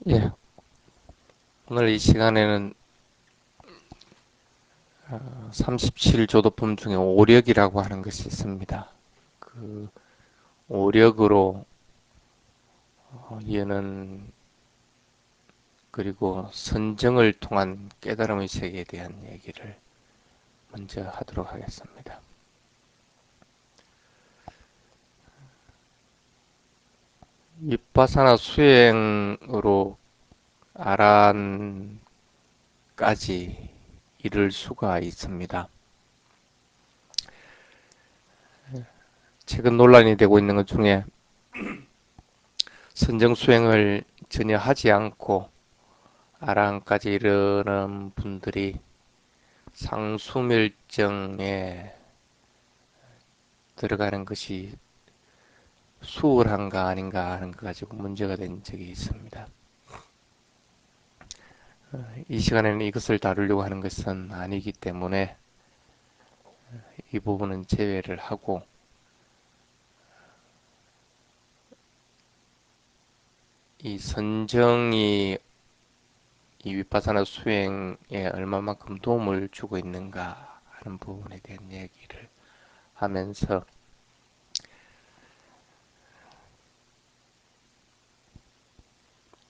예, 오늘 이 시간에는 37조도품 중에 오력이라고 하는 것이 있습니다. 그 오력으로 이해는 그리고 선정을 통한 깨달음의 세계에 대한 얘기를 먼저 하도록 하겠습니다. 윗바사나 수행으로 아란까지 이를 수가 있습니다. 최근 논란이 되고 있는 것 중에 선정 수행을 전혀 하지 않고 아란까지 이르는 분들이 상수멸정에 들어가는 것이 수월한가 아닌가 하는 것 가지고 문제가 된 적이 있습니다. 이 시간에는 이것을 다루려고 하는 것은 아니기 때문에 이 부분은 제외를 하고 이 선정이 이 위파사나 수행에 얼마만큼 도움을 주고 있는가 하는 부분에 대한 얘기를 하면서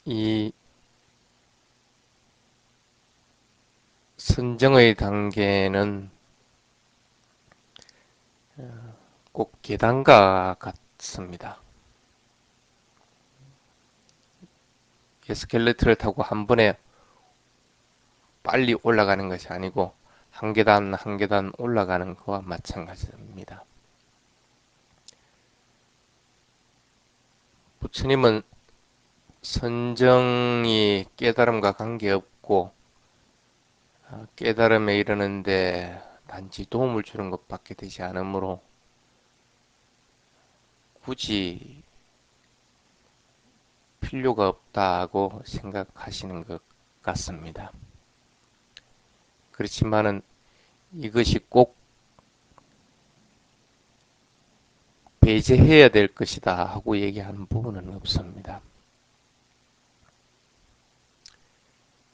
이 선정의 단계는 꼭 계단과 같습니다. 에스컬레이터를 타고 한 번에 빨리 올라가는 것이 아니고 한 계단 한 계단 올라가는 것과 마찬가지입니다. 부처님은 선정이 깨달음과 관계없고 깨달음에 이르는데 단지 도움을 주는 것밖에 되지 않으므로 굳이 필요가 없다고 생각하시는 것 같습니다. 그렇지만은 이것이 꼭 배제해야 될 것이다 하고 얘기하는 부분은 없습니다.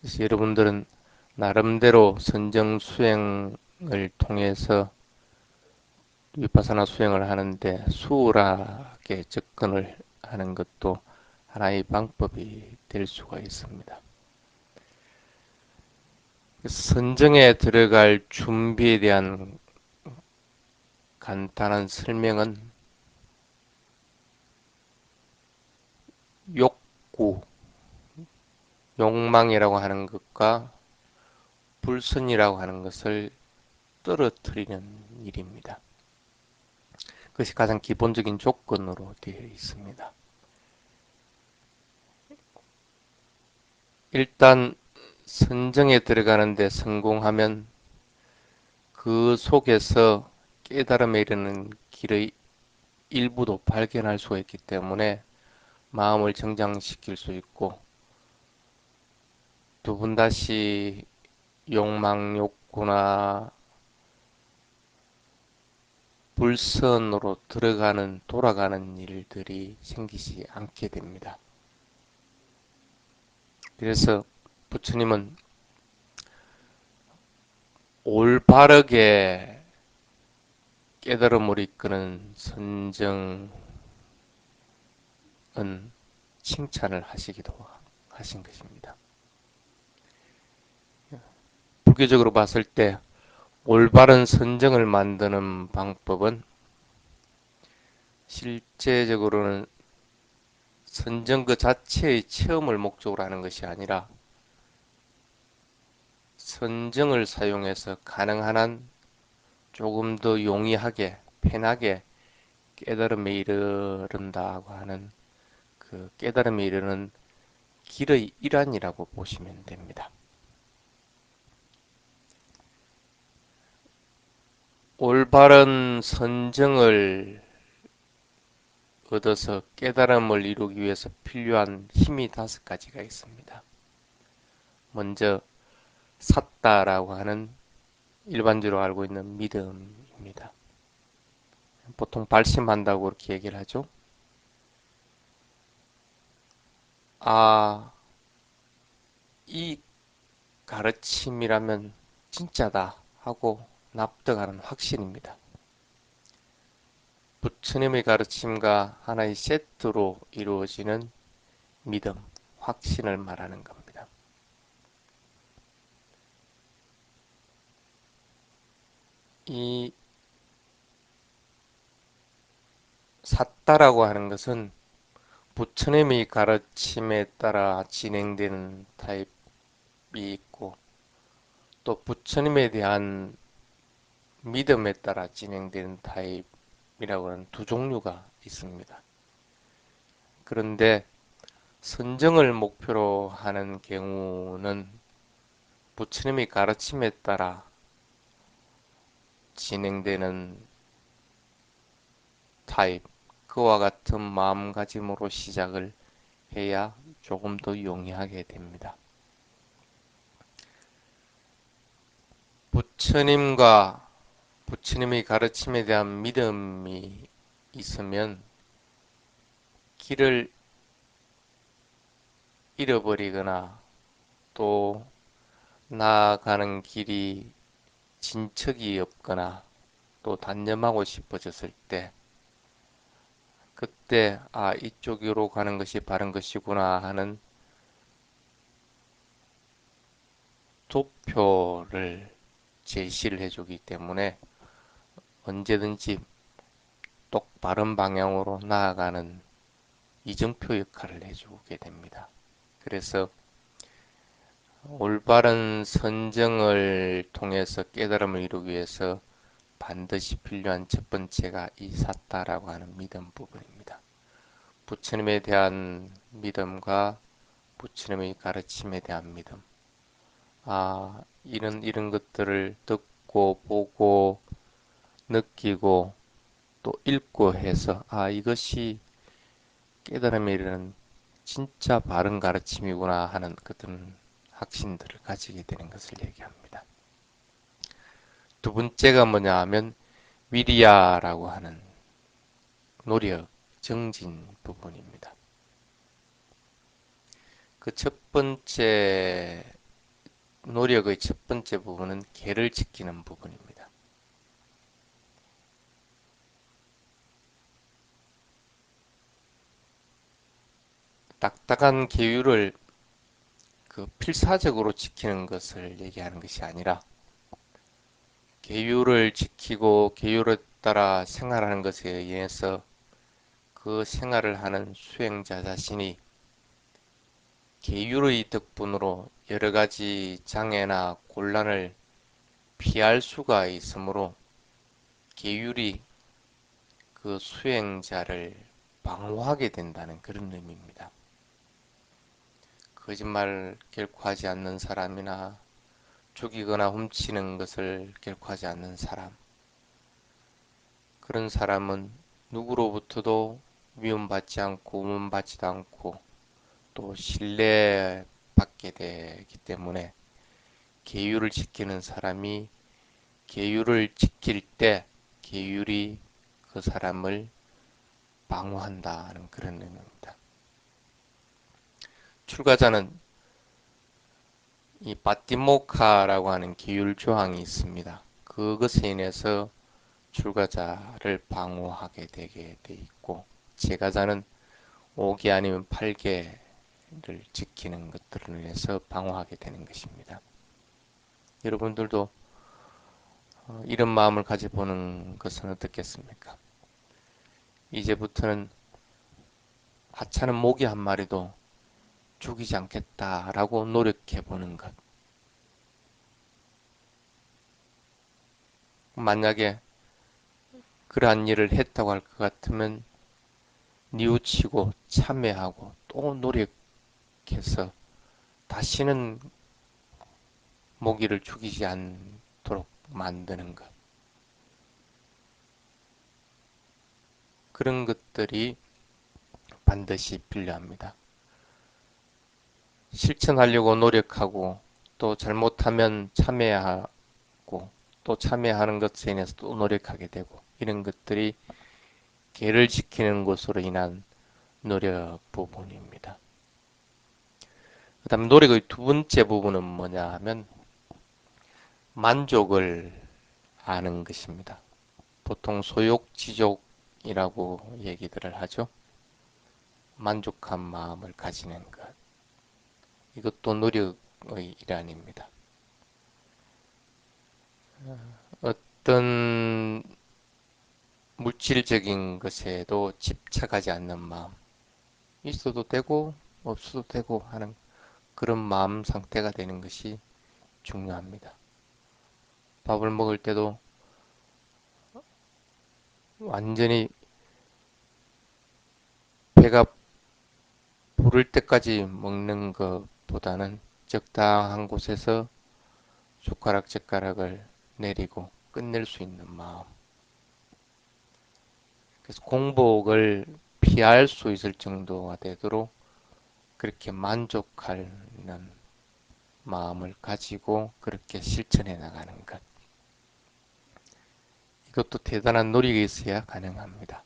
그래서 여러분들은 나름대로 선정 수행을 통해서 위파사나 수행을 하는데 수월하게 접근을 하는 것도 하나의 방법이 될 수가 있습니다. 선정에 들어갈 준비에 대한 간단한 설명은 욕구, 욕망이라고 하는 것과 불선이라고 하는 것을 떨어뜨리는 일입니다. 그것이 가장 기본적인 조건으로 되어 있습니다. 일단 선정에 들어가는데 성공하면 그 속에서 깨달음에 이르는 길의 일부도 발견할 수가 있기 때문에 마음을 정장시킬 수 있고 두 번 다시 욕망, 욕구나 불선으로 들어가는, 돌아가는 일들이 생기지 않게 됩니다. 그래서 부처님은 올바르게 깨달음을 이끄는 선정은 칭찬을 하시기도 하신 것입니다. 불교적으로 봤을 때 올바른 선정을 만드는 방법은 실제적으로는 선정 그 자체의 체험을 목적으로 하는 것이 아니라 선정을 사용해서 가능한 한 조금 더 용이하게 편하게 깨달음에 이르른다고 하는 그 깨달음에 이르는 길의 일환이라고 보시면 됩니다. 올바른 선정을 얻어서 깨달음을 이루기 위해서 필요한 힘이 5가지가 있습니다. 먼저 삿다라고 하는 일반적으로 알고 있는 믿음입니다. 보통 발심한다고 그렇게 얘기를 하죠. 아, 이 가르침이라면 진짜다 하고 납득하는 확신입니다. 부처님의 가르침과 하나의 세트로 이루어지는 믿음, 확신을 말하는 겁니다. 이 삿다라고 하는 것은 부처님의 가르침에 따라 진행되는 타입이 있고 또 부처님에 대한 믿음에 따라 진행되는 타입이라고 하는 두 종류가 있습니다. 그런데 선정을 목표로 하는 경우는 부처님의 가르침에 따라 진행되는 타입, 그와 같은 마음가짐으로 시작을 해야 조금 더 용이하게 됩니다. 부처님과 부처님의 가르침에 대한 믿음이 있으면 길을 잃어버리거나 또 나아가는 길이 진척이 없거나 또 단념하고 싶어졌을 때 그때 이쪽으로 가는 것이 바른 것이구나 하는 도표를 제시를 해주기 때문에 언제든지 똑바른 방향으로 나아가는 이정표 역할을 해주게 됩니다. 그래서 올바른 선정을 통해서 깨달음을 이루기 위해서 반드시 필요한 첫 번째가 이 삿다라고 하는 믿음 부분입니다. 부처님에 대한 믿음과 부처님의 가르침에 대한 믿음. 이런 것들을 듣고 보고 느끼고 또 읽고 해서 이것이 깨달음에 이르는 진짜 바른 가르침이구나 하는 그런 확신들을 가지게 되는 것을 얘기합니다. 두 번째가 뭐냐 하면 위리야라고 하는 노력, 정진 부분입니다. 그 첫 번째 노력의 첫 번째 부분은 계를 지키는 부분입니다. 딱딱한 계율을 필사적으로 지키는 것을 얘기하는 것이 아니라 계율을 지키고 계율에 따라 생활하는 것에 의해서 그 생활을 하는 수행자 자신이 계율의 덕분으로 여러 가지 장애나 곤란을 피할 수가 있으므로 계율이 그 수행자를 방어하게 된다는 그런 의미입니다. 거짓말 결코 하지 않는 사람이나 죽이거나 훔치는 것을 결코 하지 않는 사람, 그런 사람은 누구로부터도 미움받지 않고 우문받지도 않고 또 신뢰받게 되기 때문에 계율을 지키는 사람이 계율을 지킬 때 계율이 그 사람을 방어한다는 그런 의미입니다. 출가자는 이 빠띠모카라고 하는 계율 조항이 있습니다. 그것에 인해서 출가자를 방어하게 되게 돼 있고 제가자는 5개 아니면 8개를 지키는 것들을 위해서 방어하게 되는 것입니다. 여러분들도 이런 마음을 가져보는 것은 어떻겠습니까? 이제부터는 하찮은 모기 한 마리도 죽이지 않겠다라고 노력해보는 것. 만약에 그러한 일을 했다고 할 것 같으면 뉘우치고 참회하고 또 노력해서 다시는 모기를 죽이지 않도록 만드는 것. 그런 것들이 반드시 필요합니다. 실천하려고 노력하고 또 잘못하면 참회하고 또 참회하는 것에 인해서 또 노력하게 되고 이런 것들이 계를 지키는 것으로 인한 노력 부분입니다. 그다음 노력의 두 번째 부분은 뭐냐 하면 만족을 아는 것입니다. 보통 소욕지족이라고 얘기들을 하죠. 만족한 마음을 가지는 것. 이것도 노력의 일환입니다. 어떤 물질적인 것에도 집착하지 않는 마음. 있어도 되고 없어도 되고 하는 그런 마음 상태가 되는 것이 중요합니다. 밥을 먹을 때도 완전히 배가 부를 때까지 먹는 것보다는 적당한 곳에서 젓가락을 내리고 끝낼 수 있는 마음. 그래서 공복을 피할 수 있을 정도가 되도록 그렇게 만족하는 마음을 가지고 그렇게 실천해 나가는 것. 이것도 대단한 노력이 있어야 가능합니다.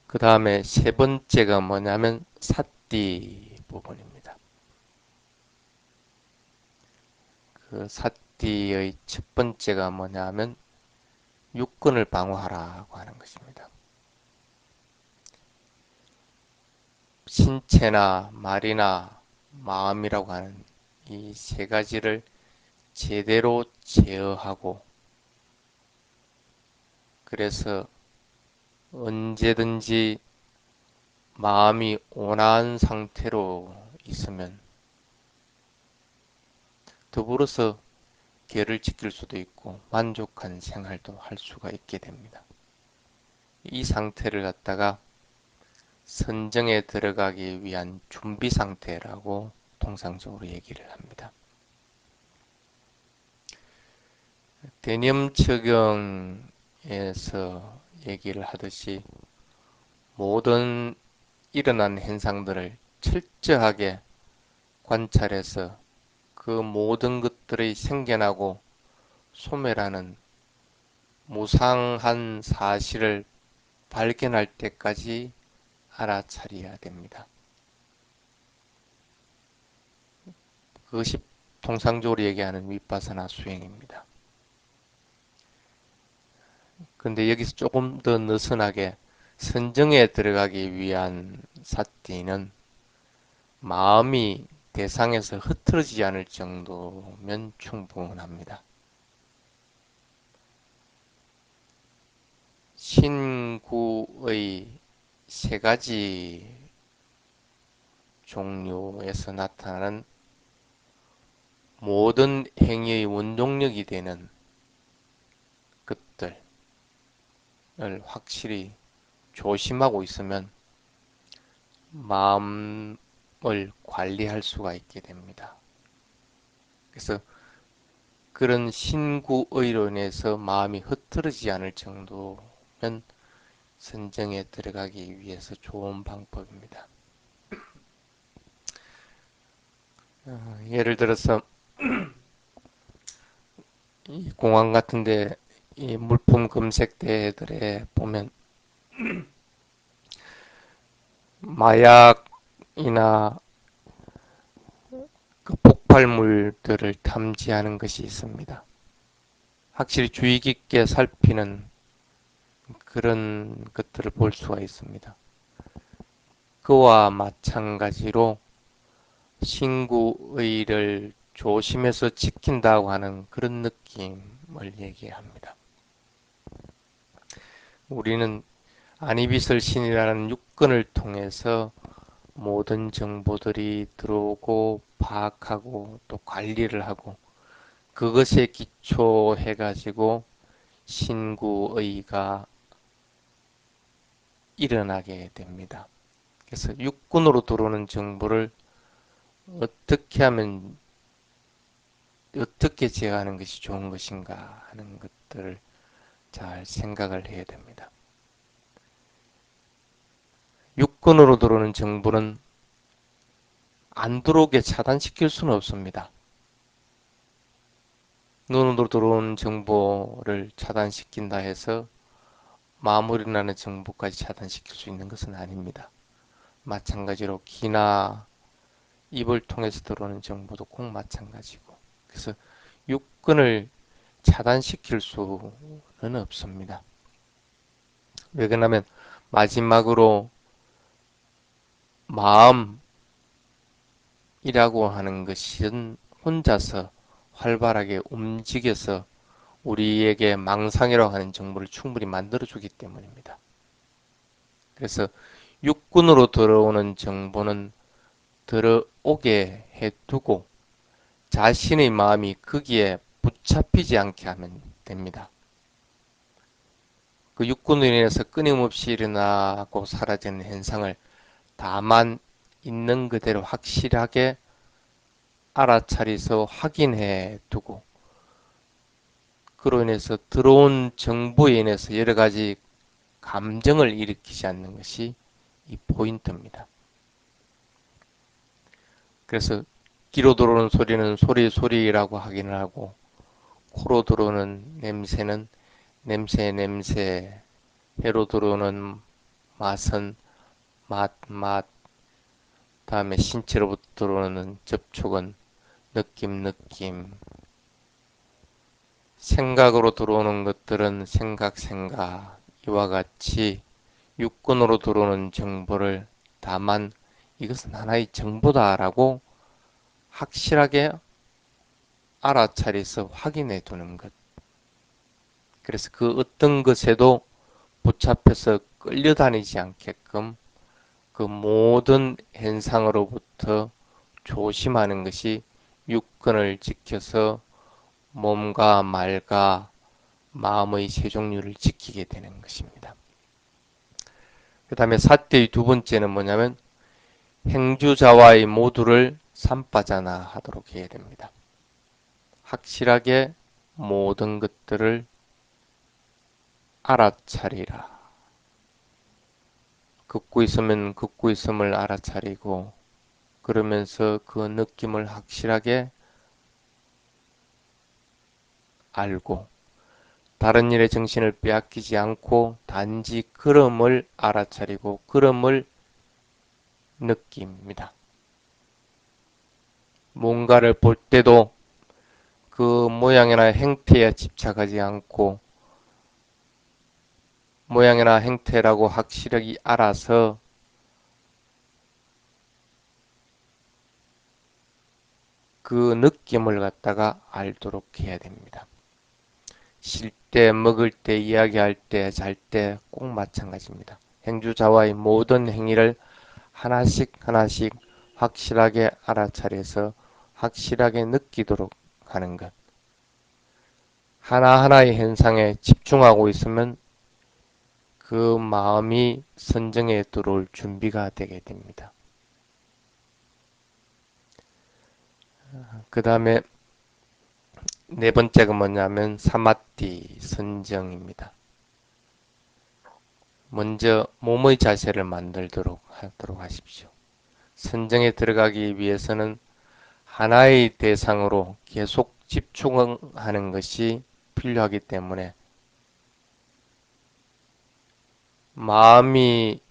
그 다음에 세 번째가 뭐냐면 사띠 부분입니다. 그 사띠의 첫 번째가 뭐냐면 육근을 방어하라고 하는 것입니다. 신체나 말이나 마음이라고 하는 이 세 가지를 제대로 제어하고 그래서 언제든지 마음이 온화한 상태로 있으면 더불어서 계를 지킬 수도 있고 만족한 생활도 할 수가 있게 됩니다. 이 상태를 갖다가 선정에 들어가기 위한 준비 상태라고 통상적으로 얘기를 합니다. 대념적용에서 얘기를 하듯이 모든 일어난 현상들을 철저하게 관찰해서 그 모든 것들의 생겨나고 소멸하는 무상한 사실을 발견할 때까지 알아차려야 됩니다. 그것이 통상적으로 얘기하는 위파사나 수행입니다. 그런데 여기서 조금 더 느슨하게 선정에 들어가기 위한 사띠는 마음이 대상에서 흐트러지지 않을 정도면 충분합니다. 신구의 세 가지 종류에서 나타나는 모든 행위의 원동력이 되는 것들을 확실히 조심하고 있으면 마음을 관리할 수가 있게 됩니다. 그래서 그런 신구의로 인해서 마음이 흐트러지지 않을 정도면 선정에 들어가기 위해서 좋은 방법입니다. 예를 들어서 이 공항 같은데 이 물품 검색대들에 보면 마약이나 그 폭발물들을 탐지하는 것이 있습니다. 확실히 주의 깊게 살피는 그런 것들을 볼 수가 있습니다. 그와 마찬가지로 신구의를 조심해서 지킨다고 하는 그런 느낌을 얘기합니다. 우리는 아니비설신이라는 육근을 통해서 모든 정보들이 들어오고 파악하고 또 관리를 하고 그것에 기초해 가지고 신구의가 일어나게 됩니다. 그래서 육군으로 들어오는 정보를 어떻게 하면 어떻게 제어하는 것이 좋은 것인가 하는 것들을 잘 생각을 해야 됩니다. 육군으로 들어오는 정보는 안 들어오게 차단시킬 수는 없습니다. 눈으로 들어오는 정보를 차단시킨다 해서 마무리 나는 정보까지 차단시킬 수 있는 것은 아닙니다. 마찬가지로 귀나 입을 통해서 들어오는 정보도 꼭 마찬가지고. 그래서 육근을 차단시킬 수는 없습니다. 왜 그러냐면 마지막으로 마음이라고 하는 것은 혼자서 활발하게 움직여서 우리에게 망상이라고 하는 정보를 충분히 만들어주기 때문입니다. 그래서 육군으로 들어오는 정보는 들어오게 해두고 자신의 마음이 거기에 붙잡히지 않게 하면 됩니다. 그 육군으로 인해서 끊임없이 일어나고 사라지는 현상을 다만 있는 그대로 확실하게 알아차려서 확인해 두고 그로 인해서 들어온 정보에 인해서 여러 가지 감정을 일으키지 않는 것이 이 포인트입니다. 그래서 귀로 들어오는 소리는 소리라고 하기는 하고 코로 들어오는 냄새는 냄새, 혀로 들어오는 맛은 맛, 다음에 신체로부터 들어오는 접촉은 느낌, 생각으로 들어오는 것들은 생각, 이와 같이 육군으로 들어오는 정보를 다만 이것은 하나의 정보다라고 확실하게 알아차려서 확인해 두는 것. 그래서 그 어떤 것에도 붙잡혀서 끌려다니지 않게끔 그 모든 현상으로부터 조심하는 것이 육근을 지켜서 몸과 말과 마음의 세종률을 지키게 되는 것입니다. 그 다음에 사태의 두 번째는 뭐냐면 행주자와의 모두를 삼바자나 하도록 해야 됩니다. 확실하게 모든 것들을 알아차리라. 걷고 있으면 걷고 있음을 알아차리고 그러면서 그 느낌을 확실하게 알고 다른 일에 정신을 빼앗기지 않고 단지 걸음을 알아차리고 걸음을 느낍니다. 뭔가를 볼 때도 그 모양이나 행태에 집착하지 않고 모양이나 행태라고 확실하게 알아서 그 느낌을 갖다가 알도록 해야 됩니다. 쉴 때, 먹을 때, 이야기할 때, 잘 때 꼭 마찬가지입니다. 행주자와의 모든 행위를 하나씩 확실하게 알아차려서 확실하게 느끼도록 하는 것. 하나하나의 현상에 집중하고 있으면 그 마음이 선정에 들어올 준비가 되게 됩니다. 그 다음에 네 번째가 뭐냐면 사마티 선정입니다. 먼저 몸의 자세를 만들도록 하도록 하십시오. 선정에 들어가기 위해서는 하나의 대상으로 계속 집중하는 것이 필요하기 때문에 마음이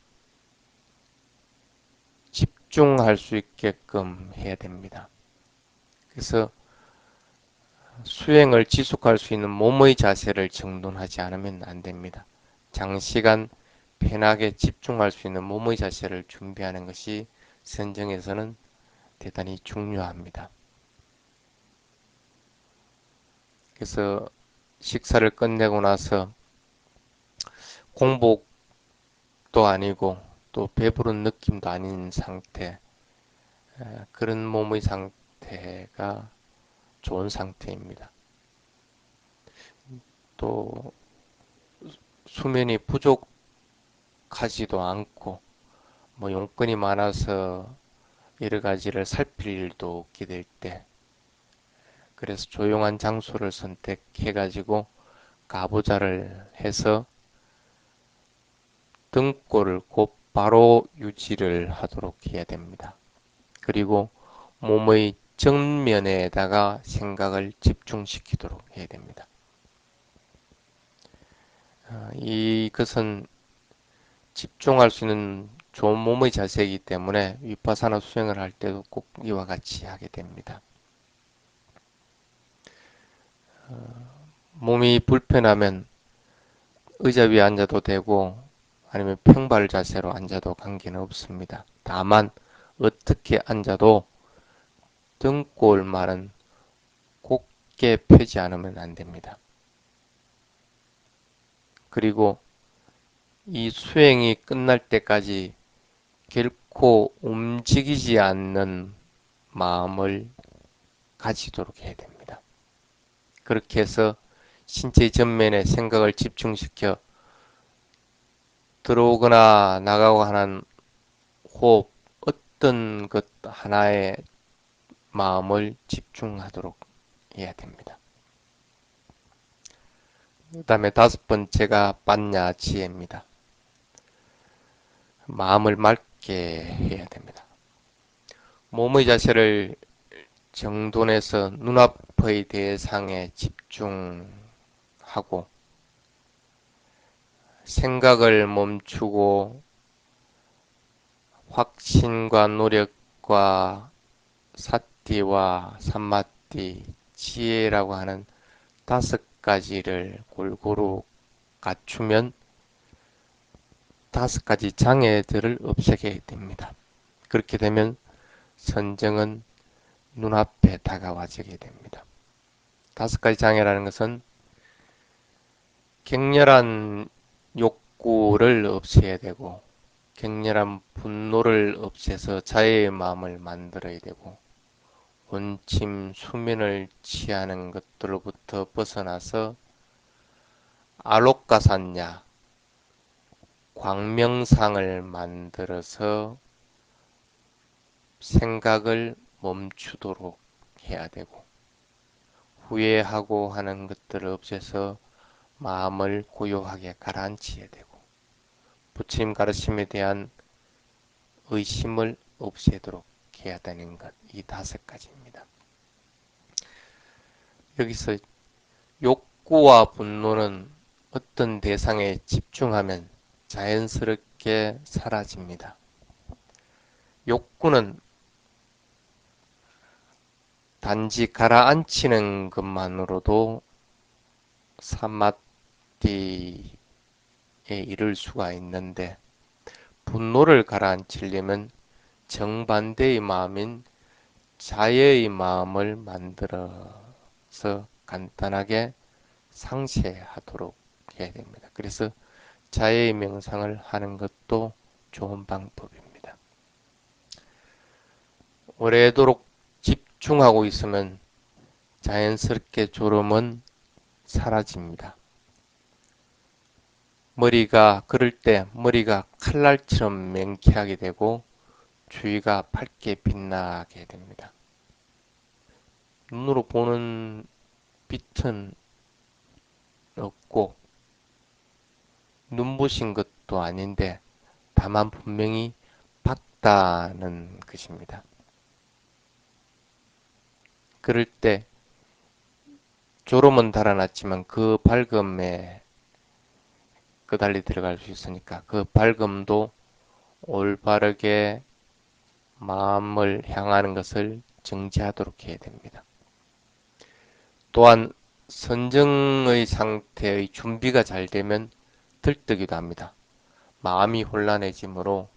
집중할 수 있게끔 해야 됩니다. 그래서 수행을 지속할 수 있는 몸의 자세를 정돈하지 않으면 안 됩니다. 장시간 편하게 집중할 수 있는 몸의 자세를 준비하는 것이 선정에서는 대단히 중요합니다. 그래서 식사를 끝내고 나서 공복도 아니고 또 배부른 느낌도 아닌 상태, 그런 몸의 상태가 좋은 상태입니다. 또 수면이 부족하지도 않고 뭐 용건이 많아서 여러 가지를 살필 일도 없게 될 때, 그래서 조용한 장소를 선택해 가지고 가부좌를 해서 등골을 곧바로 유지를 하도록 해야 됩니다. 그리고 몸의 정면에다가 생각을 집중시키도록 해야 됩니다. 이것은 집중할 수 있는 좋은 몸의 자세이기 때문에 위파사나 수행을 할 때도 꼭 이와 같이 하게 됩니다. 몸이 불편하면 의자 위에 앉아도 되고 아니면 평발 자세로 앉아도 관계는 없습니다. 다만 어떻게 앉아도 등골말은 곧게 펴지 않으면 안 됩니다. 그리고 이 수행이 끝날 때까지 결코 움직이지 않는 마음을 가지도록 해야 됩니다. 그렇게 해서 신체 전면에 생각을 집중시켜 들어오거나 나가고 하는 호흡, 어떤 것 하나에 마음을 집중하도록 해야 됩니다. 그 다음에 다섯 번째가 반야지혜입니다. 마음을 맑게 해야 됩니다. 몸의 자세를 정돈해서 눈앞의 대상에 집중하고 생각을 멈추고 확신과 노력과 사띠와 삼마띠, 지혜라고 하는 다섯 가지를 골고루 갖추면 다섯 가지 장애들을 없애게 됩니다. 그렇게 되면 선정은 눈앞에 다가와지게 됩니다. 다섯 가지 장애라는 것은 격렬한 욕구를 없애야 되고 격렬한 분노를 없애서 자애의 마음을 만들어야 되고 원침, 수면을 취하는 것들로부터 벗어나서 알록가산야, 광명상을 만들어서 생각을 멈추도록 해야 되고 후회하고 하는 것들을 없애서 마음을 고요하게 가라앉혀야 되고 부처님 가르침에 대한 의심을 없애도록 해야 되는 것, 이 다섯 가지입니다. 여기서 욕구와 분노는 어떤 대상에 집중하면 자연스럽게 사라집니다. 욕구는 단지 가라앉히는 것만으로도 사마띠에 이를 수가 있는데 분노를 가라앉히려면 정반대의 마음인 자애의 마음을 만들어서 간단하게 상쇄하도록 해야 됩니다. 그래서 자애의 명상을 하는 것도 좋은 방법입니다. 오래도록 집중하고 있으면 자연스럽게 졸음은 사라집니다. 그럴 때 머리가 칼날처럼 명쾌하게 되고 주위가 밝게 빛나게 됩니다. 눈으로 보는 빛은 없고 눈부신 것도 아닌데 다만 분명히 밝다는 것입니다. 그럴 때 졸음은 달아났지만 그 밝음에 끄달리 들어갈 수 있으니까 그 밝음도 올바르게 마음을 향하는 것을 정지하도록 해야 됩니다. 또한 선정의 상태의 준비가 잘 되면 들뜨기도 합니다. 마음이 혼란해지므로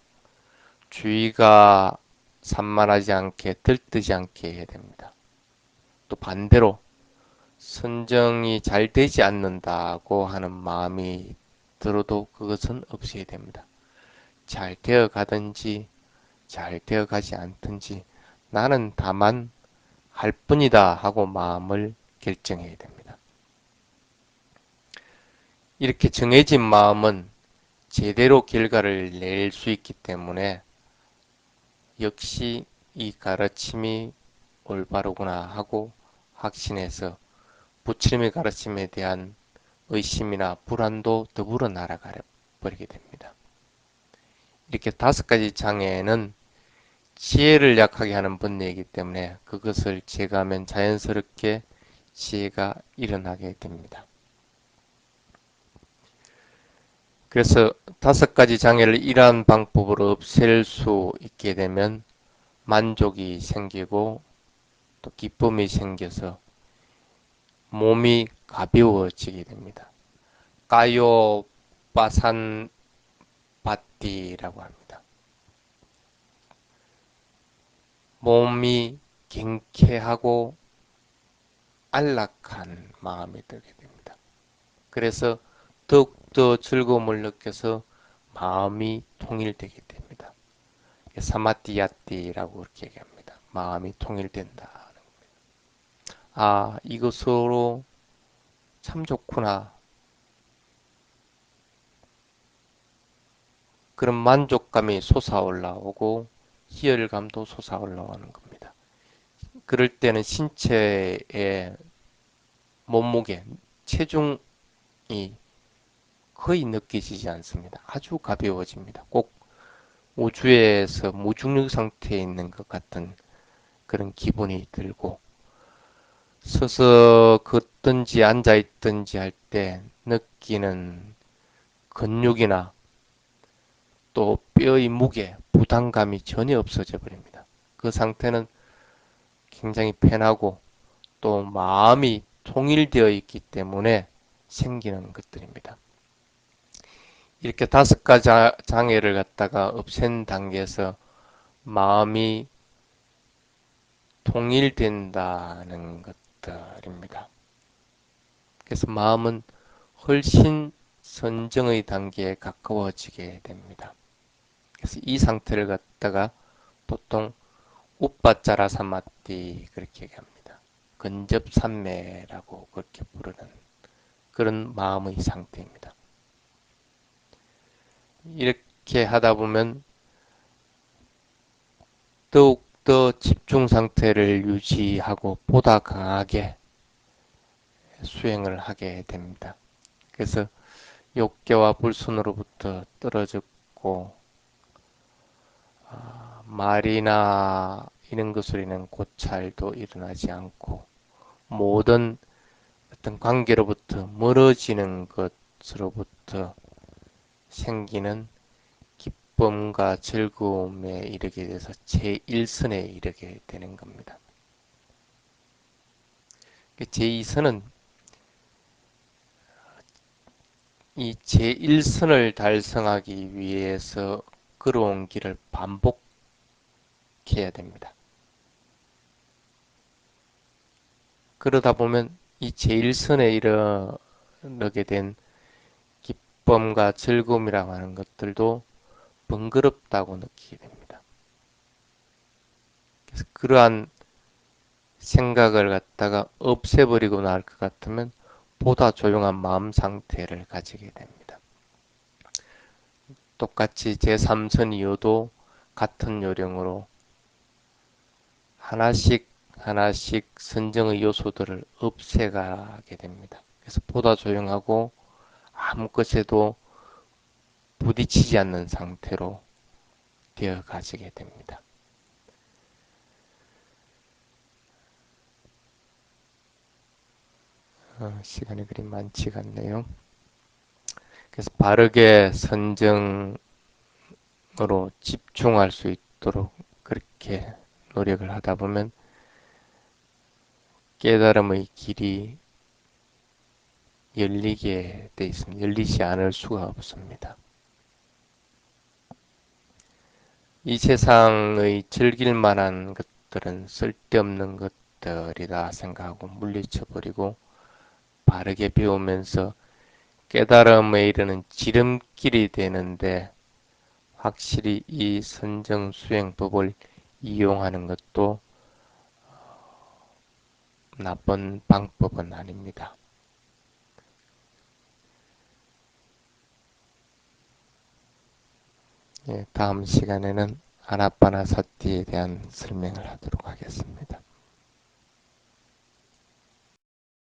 주의가 산만하지 않게 들뜨지 않게 해야 됩니다. 또 반대로 선정이 잘 되지 않는다고 하는 마음이 들어도 그것은 없어야 됩니다. 잘 되어 가든지 잘 되어 가지 않든지 나는 다만 할 뿐이다 하고 마음을 결정해야 됩니다. 이렇게 정해진 마음은 제대로 결과를 낼 수 있기 때문에 역시 이 가르침이 올바르구나 하고 확신해서 부처님의 가르침에 대한 의심이나 불안도 더불어 날아가 버리게 됩니다. 이렇게 다섯 가지 장애는 지혜를 약하게 하는 번뇌이기 때문에 그것을 제거하면 자연스럽게 지혜가 일어나게 됩니다. 그래서 5가지 장애를 이러한 방법으로 없앨 수 있게 되면 만족이 생기고 또 기쁨이 생겨서 몸이 가벼워지게 됩니다. 까요 빠산 바띠라고 합니다. 몸이 경쾌하고 안락한 마음이 들게 됩니다. 그래서 더욱더 즐거움을 느껴서 마음이 통일되게 됩니다. 사마띠야띠라고 그렇게 얘기합니다. 마음이 통일된다. 아, 이것으로 참 좋구나. 그런 만족감이 솟아올라오고 희열감도 솟아올라오는 겁니다. 그럴 때는 신체의 몸무게, 체중이 거의 느껴지지 않습니다. 아주 가벼워집니다. 꼭 우주에서 무중력 상태에 있는 것 같은 그런 기분이 들고 서서 걷든지 앉아 있든지 할 때 느끼는 근육이나 또 뼈의 무게, 부담감이 전혀 없어져 버립니다. 그 상태는 굉장히 편하고 또 마음이 통일되어 있기 때문에 생기는 것들입니다. 이렇게 5가지 장애를 갖다가 없앤 단계에서 마음이 통일된다는 것들입니다. 그래서 마음은 훨씬 선정의 단계에 가까워지게 됩니다. 그래서 이 상태를 갖다가 보통 우빠짜라 사마띠 그렇게 얘기합니다. 근접산매라고 그렇게 부르는 그런 마음의 상태입니다. 이렇게 하다 보면 더욱더 집중 상태를 유지하고 보다 강하게 수행을 하게 됩니다. 그래서 욕계와 불순으로부터 떨어졌고 말이나 이런 것으로 인한 고찰도 일어나지 않고 모든 어떤 관계로부터 멀어지는 것으로부터 생기는 기쁨과 즐거움에 이르게 돼서 제1선에 이르게 되는 겁니다. 제2선은 이 제1선을 달성하기 위해서 걸어온 길을 반복해야 됩니다. 그러다 보면 이 제1선에 이르게 된 기쁨과 즐거움이라고 하는 것들도 번거롭다고 느끼게 됩니다. 그래서 그러한 생각을 갖다가 없애버리고 나을 것 같으면 보다 조용한 마음 상태를 가지게 됩니다. 똑같이 제3선 이후도 같은 요령으로 하나씩 하나씩 선정의 요소들을 없애가게 됩니다. 그래서 보다 조용하고 아무 것에도 부딪히지 않는 상태로 되어 가지게 됩니다. 시간이 그리 많지가 않네요. 그래서 바르게 선정으로 집중할 수 있도록 그렇게 노력을 하다 보면 깨달음의 길이 열리게 돼 있습니다. 열리지 않을 수가 없습니다. 이 세상의 즐길 만한 것들은 쓸데없는 것들이다 생각하고 물리쳐버리고 바르게 배우면서 깨달음에 이르는 지름길이 되는데 확실히 이 선정 수행법을 이용하는 것도 나쁜 방법은 아닙니다. 예, 다음 시간에는 아나파나사티에 대한 설명을 하도록 하겠습니다.